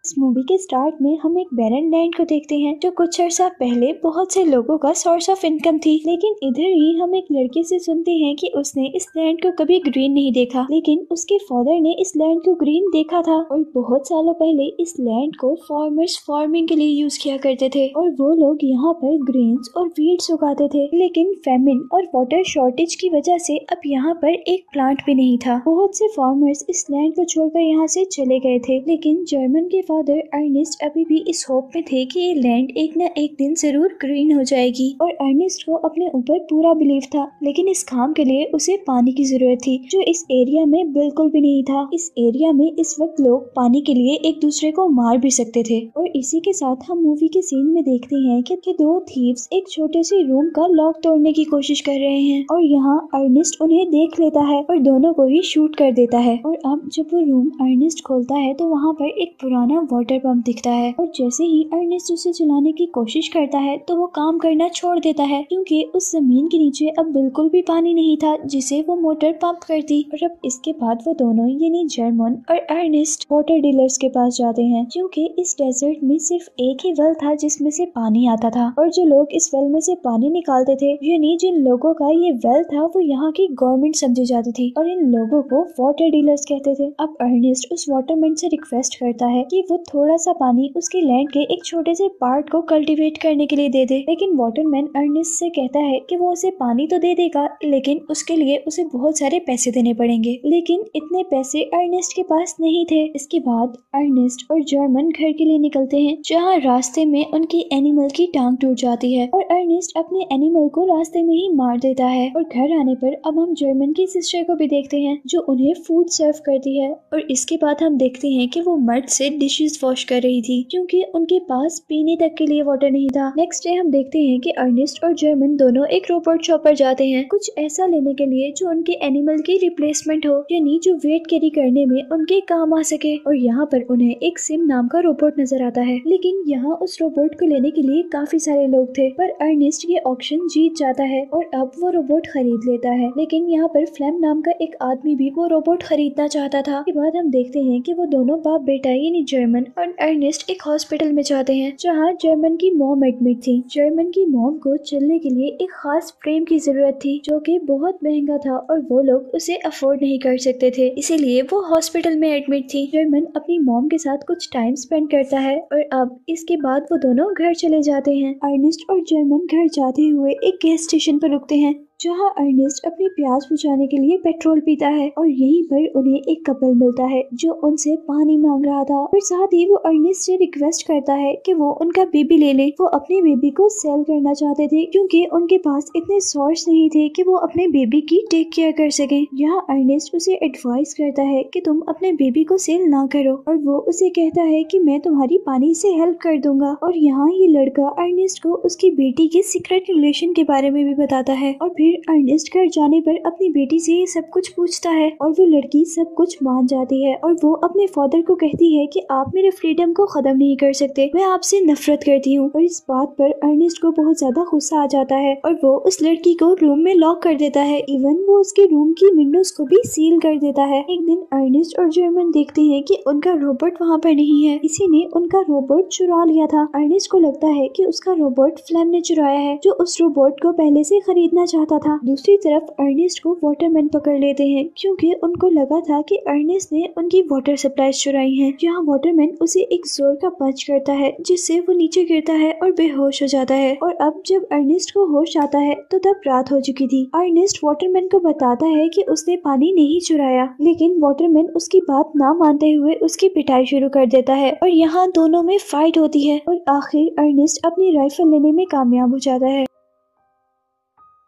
इस मूवी के स्टार्ट में हम एक बैरन लैंड को देखते हैं जो कुछ अर्सा पहले बहुत से लोगों का सोर्स ऑफ इनकम थी। लेकिन इधर ही हम एक लड़के से सुनते हैं कि उसने इस लैंड को कभी ग्रीन नहीं देखा, लेकिन उसके फादर ने इस लैंड को ग्रीन देखा था और बहुत सालों पहले इस लैंड को फार्मर्स फार्मिंग के लिए यूज किया करते थे और वो लोग यहाँ पर ग्रेन्स और वीड्स उगाते थे। लेकिन फेमिन और वाटर शॉर्टेज की वजह से अब यहाँ पर एक प्लांट भी नहीं था। बहुत से फार्मर्स इस लैंड को छोड़कर यहाँ से चले गए थे, लेकिन जर्मन के फादर अर्नेस्ट अभी भी इस होप में थे कि ये लैंड एक न एक दिन जरूर ग्रीन हो जाएगी और अर्नेस्ट को अपने ऊपर पूरा बिलीव था। लेकिन इस काम के लिए उसे पानी की जरूरत थी जो इस एरिया में बिल्कुल भी नहीं था। इस एरिया में इस वक्त लोग पानी के लिए एक दूसरे को मार भी सकते थे। और इसी के साथ हम मूवी के सीन में देखते हैं कि दो थीव्स एक छोटे से रूम का लॉक तोड़ने की कोशिश कर रहे हैं और यहाँ अर्नेस्ट उन्हें देख लेता है और दोनों को ही शूट कर देता है। और अब जब वो रूम अर्नेस्ट खोलता है तो वहाँ पर एक पुराना वाटर पंप दिखता है और जैसे ही अर्नेस्ट उसे चलाने की कोशिश करता है तो वो काम करना छोड़ देता है क्योंकि उस जमीन के नीचे अब बिल्कुल भी पानी नहीं था जिसे वो मोटर पंप करती। और अब इसके बाद वो दोनों यानी जर्मन और अर्नेस्ट वाटर डीलर्स के पास जाते हैं क्योंकि इस डेजर्ट में सिर्फ एक ही वेल था जिसमें से पानी आता था और जो लोग इस वेल में से पानी निकालते थे यानी जिन लोगों का ये वेल था वो यहाँ की गवर्नमेंट समझी जाती थी और इन लोगों को वाटर डीलर्स कहते थे। अब अर्नेस्ट उस वाटरमैन से रिक्वेस्ट करता है कि वो थोड़ा सा पानी उसके लैंड के एक छोटे से पार्ट को कल्टीवेट करने के लिए दे दे, लेकिन वाटरमैन अर्नेस्ट से कहता है कि वो उसे पानी तो दे देगा लेकिन उसके लिए उसे बहुत सारे पैसे देने पड़ेंगे। लेकिन इतने पैसे अर्नेस्ट के पास नहीं थे। इसके बाद अर्नेस्ट और जर्मन घर के लिए निकलते हैं जहाँ रास्ते में उनकी एनिमल की टांग टूट जाती है और अर्नेस्ट अपने एनिमल को रास्ते में ही मार देता है। और घर आने पर अब हम जर्मन की सिस्टर को भी देखते हैं जो उन्हें फूड सर्व करती है और इसके बाद हम देखते हैं कि वो मर्द से डिशेस वॉश कर रही थी क्योंकि उनके पास पीने तक के लिए वाटर नहीं था। नेक्स्ट डे हम देखते हैं कि अर्नेस्ट और जर्मन दोनों एक रोबोट शॉप पर जाते हैं कुछ ऐसा लेने के लिए जो उनके एनिमल की रिप्लेसमेंट हो यानी जो वेट कैरी करने में उनके काम आ सके। और यहाँ पर उन्हें एक सिम नाम का रोबोट नजर आता है, लेकिन यहाँ उस रोबोट को लेने के लिए काफी सारे लोग थे पर अर्नेस्ट ये ऑक्शन जीत जाता है और अब वो रोबोट खरीद लेता है। लेकिन यहाँ पर फ्लैम नाम का एक आदमी भी वो रोबोट खरीदना चाहता था। के बाद हम देखते हैं कि वो दोनों बाप बेटा यानी जर्मन और अर्नेस्ट एक हॉस्पिटल में जाते हैं जहाँ जर्मन की मॉम एडमिट थी। जर्मन की मॉम को चलने के लिए एक खास फ्रेम की जरूरत थी जो कि बहुत महंगा था और वो लोग उसे अफोर्ड नहीं कर सकते थे, इसीलिए वो हॉस्पिटल में एडमिट थी। जर्मन अपनी मॉम के साथ कुछ टाइम स्पेंड करता है और अब इसके बाद वो दोनों घर चले जाते हैं। अर्नेस्ट और जर्मन घर जाते हुए एक गैस स्टेशन पर रुकते हैं जहाँ अर्नेस्ट अपनी प्यास बुझाने के लिए पेट्रोल पीता है और यहीं पर उन्हें एक कपल मिलता है जो उनसे पानी मांग रहा था और साथ ही वो अर्नेस्ट से रिक्वेस्ट करता है कि वो उनका बेबी ले ले। वो अपने बेबी को सेल करना चाहते थे क्योंकि उनके पास इतने सोर्स नहीं थे कि वो अपने बेबी की टेक केयर कर सके। यहाँ अर्नेस्ट उसे एडवाइस करता है कि तुम अपने बेबी को सेल ना करो और वो उसे कहता है कि मैं तुम्हारी पानी से हेल्प कर दूंगा। और यहाँ ये लड़का अर्नेस्ट को उसकी बेटी के सीक्रेट रिलेशन के बारे में भी बताता है और फिर अर्नेस्ट घर जाने पर अपनी बेटी से सब कुछ पूछता है और वो लड़की सब कुछ मान जाती है और वो अपने फादर को कहती है कि आप मेरे फ्रीडम को खत्म नहीं कर सकते, मैं आपसे नफरत करती हूँ। और इस बात पर अर्नेस्ट को बहुत ज्यादा गुस्सा आ जाता है और वो उस लड़की को रूम में लॉक कर देता है। इवन वो उसके रूम की विंडोज को भी सील कर देता है। एक दिन अर्नेस्ट और जर्मन देखते हैं कि उनका रोबोट वहाँ पर नहीं है, किसी ने उनका रोबोट चुरा लिया था। अर्नेस्ट को लगता है कि उसका रोबोट फ्लैम ने चुराया है जो उस रोबोट को पहले से खरीदना चाहता था। दूसरी तरफ अर्नेस्ट को वाटरमैन पकड़ लेते हैं क्योंकि उनको लगा था कि अर्नेस्ट ने उनकी वाटर सप्लाईज चुराई हैं। जहाँ वाटरमैन उसे एक जोर का पंच करता है जिससे वो नीचे गिरता है और बेहोश हो जाता है। और अब जब अर्नेस्ट को होश आता है तो तब रात हो चुकी थी। अर्नेस्ट वाटरमैन को बताता है कि उसने पानी नहीं चुराया, लेकिन वाटरमैन उसकी बात ना मानते हुए उसकी पिटाई शुरू कर देता है और यहाँ दोनों में फाइट होती है और आखिर अर्नेस्ट अपनी राइफल लेने में कामयाब हो जाता है।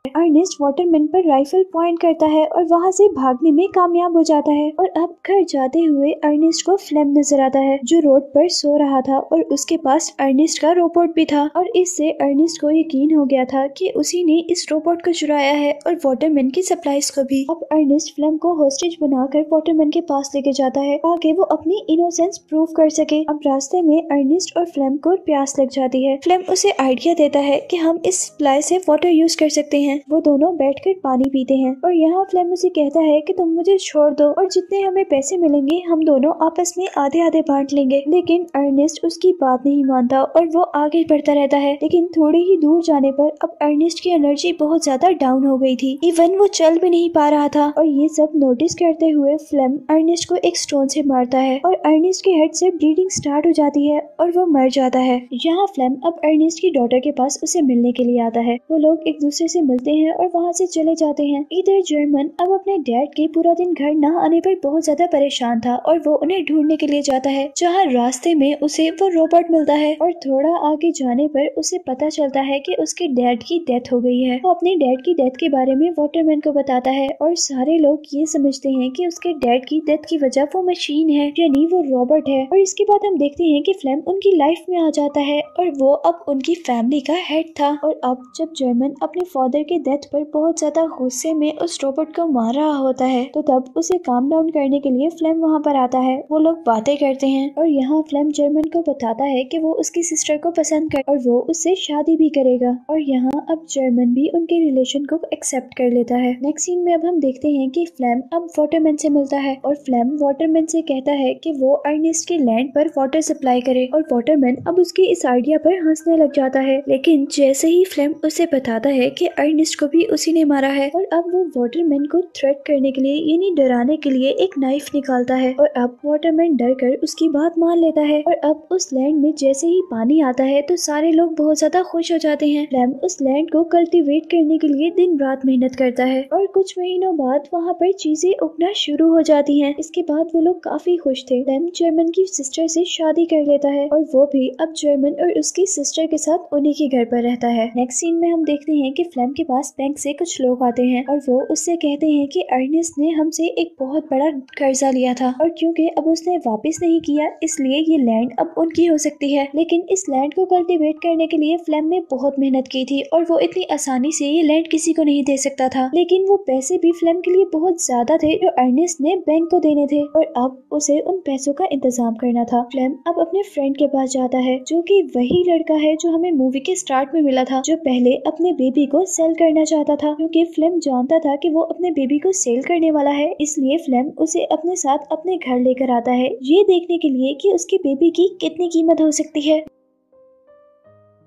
अर्नेस्ट वाटरमैन पर राइफल पॉइंट करता है और वहाँ से भागने में कामयाब हो जाता है। और अब घर जाते हुए अर्नेस्ट को फ्लेम नजर आता है जो रोड पर सो रहा था और उसके पास अर्नेस्ट का रोबोट भी था और इससे अर्नेस्ट को यकीन हो गया था कि उसी ने इस रोबोट को चुराया है और वाटरमैन की सप्लाईज को भी। अब अर्नेस्ट फ्लेम को होस्टेज बनाकर वाटरमैन के पास लेके जाता है ताकि वो अपनी इनोसेंस प्रूव कर सके। अब रास्ते में अर्नेस्ट और फ्लेम को प्यास लग जाती है। फ्लेम उसे आइडिया देता है कि हम इस सप्लाई से वाटर यूज कर सकते हैं हैं। वो दोनों बैठकर पानी पीते हैं और यहाँ फ्लेम उसे कहता है कि तुम मुझे छोड़ दो और जितने हमें पैसे मिलेंगे हम दोनों आपस में आधे आधे बांट लेंगे। लेकिन अर्नेस्ट उसकी बात नहीं मानता और वो आगे बढ़ता रहता है। लेकिन थोड़ी ही दूर जाने पर अब अर्नेस्ट की एनर्जी बहुत ज्यादा डाउन हो गई थी। इवन वो चल भी नहीं पा रहा था और ये सब नोटिस करते हुए फ्लेम अर्नेस्ट को एक स्टोन से मारता है और अर्नेस्ट के हेड से ब्लीडिंग स्टार्ट हो जाती है और वो मर जाता है। यहाँ फ्लेम अब अर्नेस्ट की डॉटर के पास उसे मिलने के लिए आता है। वो लोग एक दूसरे से मिलते हैं और वहाँ से चले जाते हैं। इधर जर्मन अब अपने डैड के पूरा दिन घर न आने पर बहुत ज्यादा परेशान था और वो उन्हें ढूंढने के लिए जाता है। जहाँ रास्ते में उसे वो रोबोट मिलता है और थोड़ा आगे जाने पर उसे पता चलता है कि उसके डैड की डेथ हो गई है। वो अपने डैड की डेथ के बारे में वाटरमैन को बताता है और सारे लोग ये समझते हैं कि उसके डैड की डेथ की वजह वो मशीन है, यानी वो रोबोट है। और इसके बाद हम देखते हैं कि फ्लेम उनकी लाइफ में आ जाता है और वो अब उनकी फैमिली का हेड था। और अब जब जर्मन अपने फादर के डेथ पर बहुत ज्यादा गुस्से में उस रोबोट को मार रहा होता है तो तब उसे काम डाउन करने के लिए फ्लेम वहाँ पर आता है। वो लोग बातें करते हैं और यहाँ फ्लेम जर्मन को बताता है कि वो उसकी सिस्टर को पसंद कर और वो उससे शादी भी करेगा। और यहाँ अब जर्मन भी उनके रिलेशन को एक्सेप्ट कर लेता है। नेक्स्ट सीन में अब हम देखते हैं कि फ्लेम अब वाटरमैन से मिलता है और फ्लेम वाटरमैन से कहता है कि वो अर्नेस्ट के लैंड पर वाटर सप्लाई करे और वाटरमैन अब उसके इस आइडिया पर हंसने लग जाता है। लेकिन जैसे ही फ्लेम उसे बताता है कि अर्नेस्ट को भी उसी ने मारा है और अब वो वाटरमैन को थ्रेट करने के लिए यानी डराने के लिए एक नाइफ निकालता है और अब वाटरमैन डर कर उसकी बात मान लेता है। और अब उस लैंड में जैसे ही पानी आता है तो सारे लोग बहुत ज्यादा खुश हो जाते हैं। फ्लेम उस लैंड को कल्टीवेट करने के लिए दिन रात मेहनत करता है और कुछ महीनों बाद वहाँ पर चीजें उगना शुरू हो जाती हैं। इसके बाद वो लोग काफी खुश थे। फ्लेम जर्मन की सिस्टर से शादी कर लेता है और वो भी अब जर्मन और उसकी सिस्टर के साथ उन्हीं के घर पर रहता है। नेक्स्ट सीन में हम देखते हैं कि फ्लेम के पास बैंक से कुछ लोग आते हैं और वो उससे कहते हैं कि अर्नेस्ट ने हमसे एक बहुत बड़ा कर्जा लिया था और क्योंकि अब उसने वापस नहीं किया इसलिए ये लैंड अब उनकी हो सकती है। लेकिन इस लैंड को कल्टीवेट करने के लिए फ्लेम ने बहुत मेहनत की थी और वो इतनी आसानी से ये लैंड किसी को नहीं दे सकता था। लेकिन वो पैसे भी फ्लेम के लिए बहुत ज्यादा थे जो अर्नेस्ट ने बैंक को देने थे और अब उसे उन पैसों का इंतजाम करना था। फ्लेम अब अपने फ्रेंड के पास जाता है जो कि वही लड़का है जो हमें मूवी के स्टार्ट में मिला था, जो पहले अपने बेबी को सेल करना चाहता था। क्योंकि फ्लेम जानता था कि वो अपने बेबी को सेल करने वाला है इसलिए फ्लेम उसे अपने साथ अपने घर लेकर आता है ये देखने के लिए कि उसके बेबी की कितनी कीमत हो सकती है।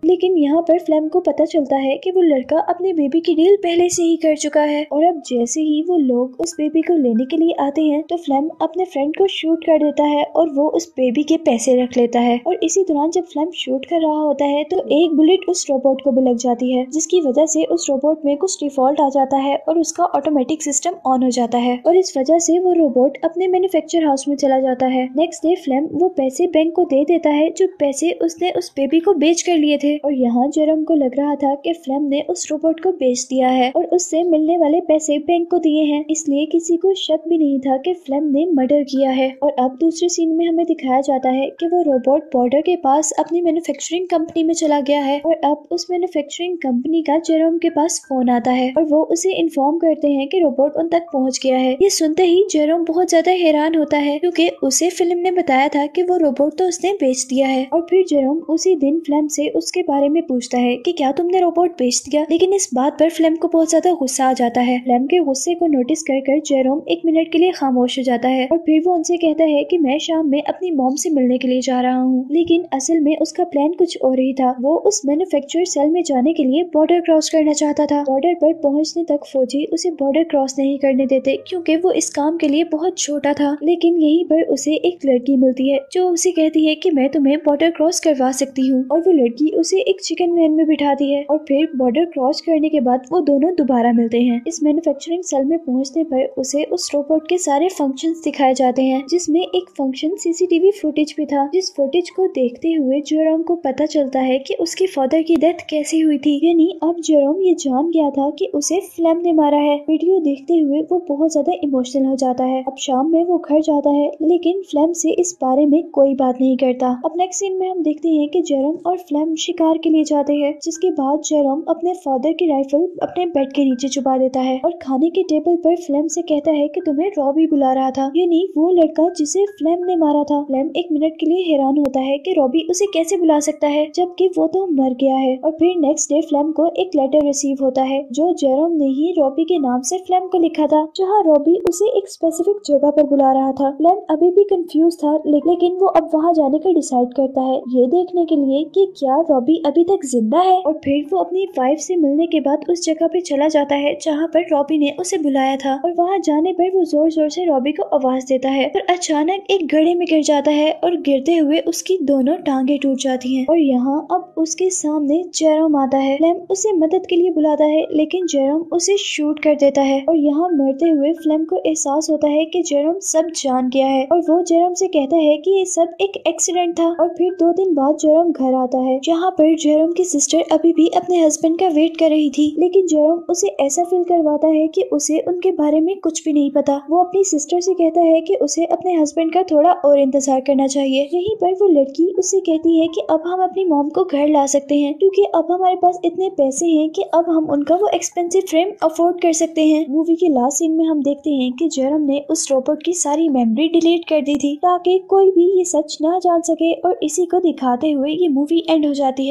लेकिन यहाँ पर फ्लेम को पता चलता है कि वो लड़का अपने बेबी की डील पहले से ही कर चुका है और अब जैसे ही वो लोग उस बेबी को लेने के लिए आते हैं तो फ्लेम अपने फ्रेंड को शूट कर देता है और वो उस बेबी के पैसे रख लेता है। और इसी दौरान जब फ्लेम शूट कर रहा होता है तो एक बुलेट उस रोबोट को भी लग जाती है जिसकी वजह से उस रोबोट में कुछ डिफॉल्ट आ जाता है और उसका ऑटोमेटिक सिस्टम ऑन हो जाता है और इस वजह से वो रोबोट अपने मैन्युफैक्चर हाउस में चला जाता है। नेक्स्ट डे फ्लेम वो पैसे बैंक को दे देता है जो पैसे उसने उस बेबी को बेच कर लिए थे और यहाँ जेरोम को लग रहा था कि फ्लेम ने उस रोबोट को बेच दिया है और उससे मिलने वाले पैसे बैंक को दिए हैं, इसलिए किसी को शक भी नहीं था कि फ्लेम ने मर्डर किया है। और अब दूसरे सीन में हमें दिखाया जाता है कि वो रोबोट बॉर्डर के पास अपनी मैन्युफैक्चरिंग कंपनी में चला गया है और अब उस मैन्युफैक्चरिंग कंपनी का जेरोम के पास फोन आता है और वो उसे इन्फॉर्म करते हैं कि रोबोट उन तक पहुँच गया है। ये सुनते ही जेरोम बहुत ज्यादा हैरान होता है क्योंकि उसे फिल्म ने बताया था कि वो रोबोट तो उसने बेच दिया है। और फिर जेरोम उसी दिन फ्लेम से उसके बारे में पूछता है कि क्या तुमने रोबोट बेच दिया। लेकिन इस बात पर फ्लेम को बहुत ज्यादा गुस्सा आ जाता है। फ्लेम के गुस्से को नोटिस कर जेरोम एक मिनट के लिए खामोश हो जाता है और फिर वो उनसे कहता है कि मैं शाम में अपनी मॉम से मिलने के लिए जा रहा हूँ। लेकिन असल में उसका प्लान कुछ और ही था। वो उस मैन्युफैक्चर सेल में जाने के लिए बॉर्डर क्रॉस करना चाहता था। बॉर्डर पर पहुँचने तक फौजी उसे बॉर्डर क्रॉस नहीं करने देते क्योंकि वो इस काम के लिए बहुत छोटा था। लेकिन यहीं पर उसे एक लड़की मिलती है जो उसे कहती है कि मैं तुम्हें बॉर्डर क्रॉस करवा सकती हूँ और वो लड़की उसे एक चिकन वैन में बिठाती है और फिर बॉर्डर क्रॉस करने के बाद वो दोनों दोबारा मिलते हैं। इस मैन्युफैक्चरिंग सेल में पहुंचने पर उसे उस रोबोट के सारे फंक्शंस दिखाए जाते हैं जिसमें एक फंक्शन सीसीटीवी फुटेज भी था। जिस फुटेज को देखते हुए जेरोम को पता चलता है कि उसके फादर की डेथ कैसे हुई थी, यानी अब जेरोम ये जान गया था कि उसे फ्लेम ने मारा है। वीडियो देखते हुए वो बहुत ज्यादा इमोशनल हो जाता है। अब शाम में वो घर जाता है लेकिन फ्लेम से इस बारे में कोई बात नहीं करता। अब नेक्स्ट सीन में हम देखते हैं कि जेरोम और फ्लेम शिकार के लिए जाते हैं, जिसके बाद जेरोम अपने फादर की राइफल अपने बेड के नीचे छुपा देता है और खाने के टेबल पर फ्लेम से कहता है कि तुम्हें रॉबी बुला रहा था, यानी वो लड़का जिसे फ्लेम ने मारा था। फ्लेम एक मिनट के लिए हैरान होता है कि रॉबी उसे कैसे बुला सकता है जबकि वो तो मर गया है। और फिर नेक्स्ट डे फ्लेम को एक लेटर रिसीव होता है जो जेरोम ने ही रॉबी के नाम से फ्लेम को लिखा था, जहाँ रॉबी उसे एक स्पेसिफिक जगह पर बुला रहा था। फ्लेम अभी भी कंफ्यूज था, लेकिन वो अब वहाँ जाने का डिसाइड करता है, ये देखने के लिए कि क्या रॉबी अभी तक जिंदा है। और फिर वो अपनी वाइफ से मिलने के बाद उस जगह पे चला जाता है जहाँ पर रॉबी ने उसे बुलाया था। और वहाँ जाने पर वो जोर जोर से रॉबी को आवाज देता है, पर अचानक एक गड्ढे में गिर जाता है और गिरते हुए उसकी दोनों टांगे टूट जाती हैं। और यहाँ अब उसके सामने जेरोम आता है। फ्लेम उसे मदद के लिए बुलाता है, लेकिन जेरोम उसे शूट कर देता है। और यहाँ मरते हुए फ्लेम को एहसास होता है कि जेरोम सब जान गया है और वो जेरोम से कहता है कि ये सब एक एक्सीडेंट था। और फिर 2 दिन बाद जेरोम घर आता है, जहाँ पर जेरोम की सिस्टर अभी भी अपने हस्बैंड का वेट कर रही थी, लेकिन जेरोम उसे ऐसा फील करवाता है कि उसे उनके बारे में कुछ भी नहीं पता। वो अपनी सिस्टर से कहता है कि उसे अपने हस्बैंड का थोड़ा और इंतजार करना चाहिए। यहीं पर वो लड़की उससे कहती है कि अब हम अपनी मॉम को घर ला सकते हैं, क्योंकि अब हमारे पास इतने पैसे हैं कि अब हम उनका वो एक्सपेंसिव फ्रेम अफोर्ड कर सकते हैं। मूवी के लास्ट सीन में हम देखते हैं कि जेरोम ने उस रोबोट की सारी मेमोरी डिलीट कर दी थी ताकि कोई भी ये सच ना जान सके, और इसी को दिखाते हुए ये मूवी एंड हो जाती